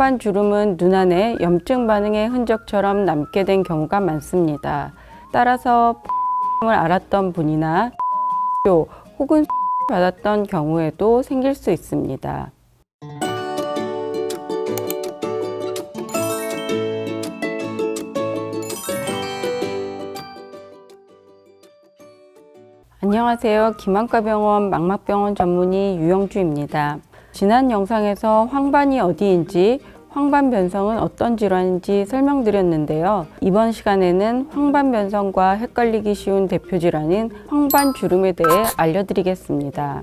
황반주름은 눈 안에 염증 반응의 흔적처럼 남게 된 경우가 많습니다. 따라서 을 앓았던 분이나 혹은 받았던 경우에도 생길 수 있습니다. 안녕하세요. 김안과병원 망막병원 전문의 유영주입니다. 지난 영상에서 황반이 어디인지, 황반변성은 어떤 질환인지 설명드렸는데요. 이번 시간에는 황반변성과 헷갈리기 쉬운 대표 질환인 황반주름에 대해 알려드리겠습니다.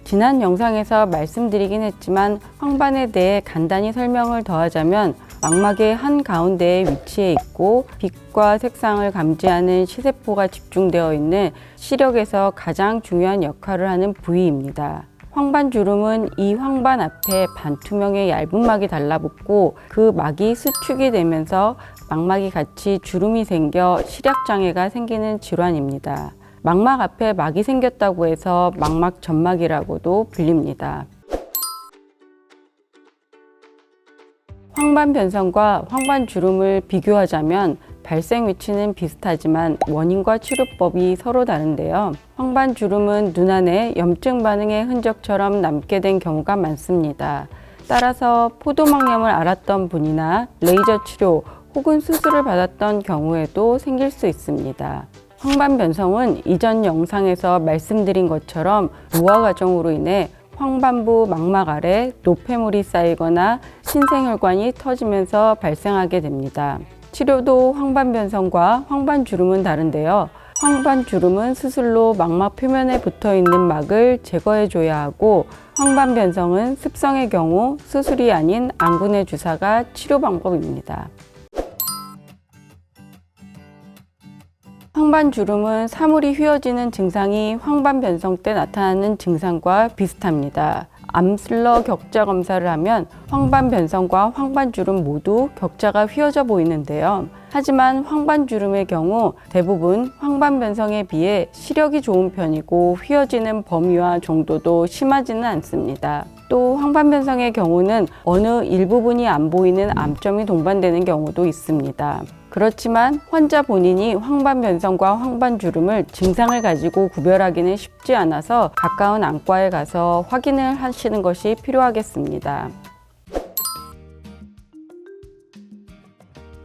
지난 영상에서 말씀드리긴 했지만 황반에 대해 간단히 설명을 더하자면 망막의 한가운데에 위치해 있고 빛과 색상을 감지하는 시세포가 집중되어 있는 시력에서 가장 중요한 역할을 하는 부위입니다. 황반주름은 이 황반 앞에 반투명의 얇은 막이 달라붙고 그 막이 수축이 되면서 망막이 같이 주름이 생겨 시력장애가 생기는 질환입니다. 망막 앞에 막이 생겼다고 해서 망막 점막이라고도 불립니다. 황반변성과 황반주름을 비교하자면 발생 위치는 비슷하지만 원인과 치료법이 서로 다른데요. 황반주름은 눈 안에 염증 반응의 흔적처럼 남게 된 경우가 많습니다. 따라서 포도막염을 앓았던 분이나 레이저 치료 혹은 수술을 받았던 경우에도 생길 수 있습니다. 황반변성은 이전 영상에서 말씀드린 것처럼 노화 과정으로 인해 황반부 망막 아래 노폐물이 쌓이거나 신생혈관이 터지면서 발생하게 됩니다. 치료도 황반변성과 황반주름은 다른데요. 황반주름은 수술로 망막 표면에 붙어 있는 막을 제거해 줘야 하고, 황반변성은 습성의 경우 수술이 아닌 안군의 주사가 치료 방법입니다. 황반주름은 사물이 휘어지는 증상이 황반변성 때 나타나는 증상과 비슷합니다. 암슬러 격자 검사를 하면 황반변성과 황반주름 모두 격자가 휘어져 보이는데요. 하지만 황반주름의 경우 대부분 황반변성에 비해 시력이 좋은 편이고 휘어지는 범위와 정도도 심하지는 않습니다. 또 황반변성의 경우는 어느 일부분이 안 보이는 암점이 동반되는 경우도 있습니다. 그렇지만 환자 본인이 황반변성과 황반주름을 증상을 가지고 구별하기는 쉽지 않아서 가까운 안과에 가서 확인을 하시는 것이 필요하겠습니다.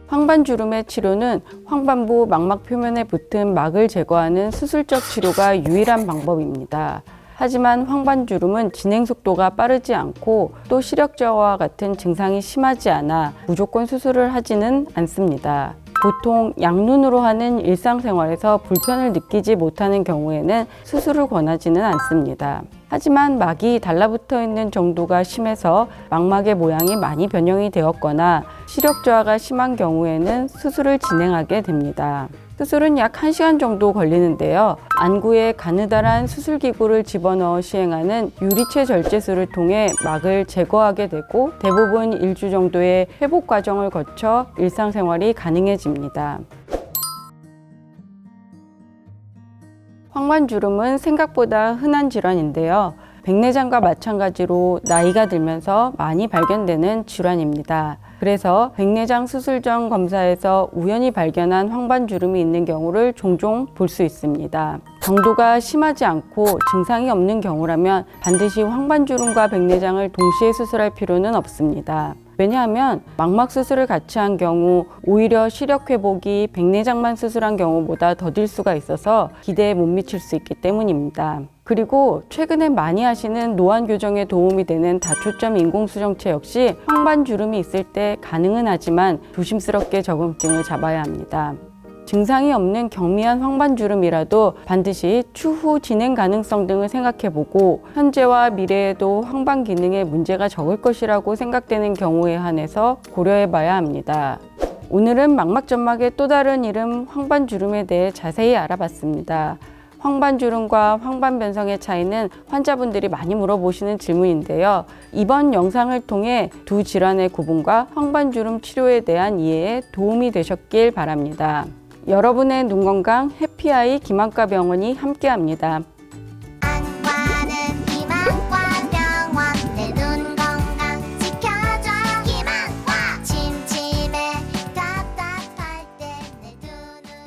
황반주름의 치료는 황반부 망막 표면에 붙은 막을 제거하는 수술적 치료가 유일한 방법입니다. 하지만 황반주름은 진행 속도가 빠르지 않고 또 시력 저하와 같은 증상이 심하지 않아 무조건 수술을 하지는 않습니다. 보통 양눈으로 하는 일상생활에서 불편을 느끼지 못하는 경우에는 수술을 권하지는 않습니다. 하지만 막이 달라붙어 있는 정도가 심해서 망막의 모양이 많이 변형이 되었거나 시력 저하가 심한 경우에는 수술을 진행하게 됩니다. 수술은 약 1시간 정도 걸리는데요. 안구에 가느다란 수술기구를 집어넣어 시행하는 유리체 절제술을 통해 막을 제거하게 되고 대부분 일주 정도의 회복 과정을 거쳐 일상생활이 가능해집니다. 황반주름은 생각보다 흔한 질환인데요. 백내장과 마찬가지로 나이가 들면서 많이 발견되는 질환입니다. 그래서 백내장 수술 전 검사에서 우연히 발견한 황반주름이 있는 경우를 종종 볼 수 있습니다. 정도가 심하지 않고 증상이 없는 경우라면 반드시 황반주름과 백내장을 동시에 수술할 필요는 없습니다. 왜냐하면 망막 수술을 같이 한 경우 오히려 시력 회복이 백내장만 수술한 경우보다 더딜 수가 있어서 기대에 못 미칠 수 있기 때문입니다. 그리고 최근에 많이 하시는 노안 교정에 도움이 되는 다초점 인공수정체 역시 황반주름이 있을 때 가능은 하지만 조심스럽게 적응증을 잡아야 합니다. 증상이 없는 경미한 황반주름이라도 반드시 추후 진행 가능성 등을 생각해보고 현재와 미래에도 황반 기능에 문제가 적을 것이라고 생각되는 경우에 한해서 고려해봐야 합니다. 오늘은 망막점막의 또 다른 이름 황반주름에 대해 자세히 알아봤습니다. 황반주름과 황반변성의 차이는 환자분들이 많이 물어보시는 질문인데요. 이번 영상을 통해 두 질환의 구분과 황반주름 치료에 대한 이해에 도움이 되셨길 바랍니다. 여러분의 눈 건강 해피아이 김안과병원이 함께합니다.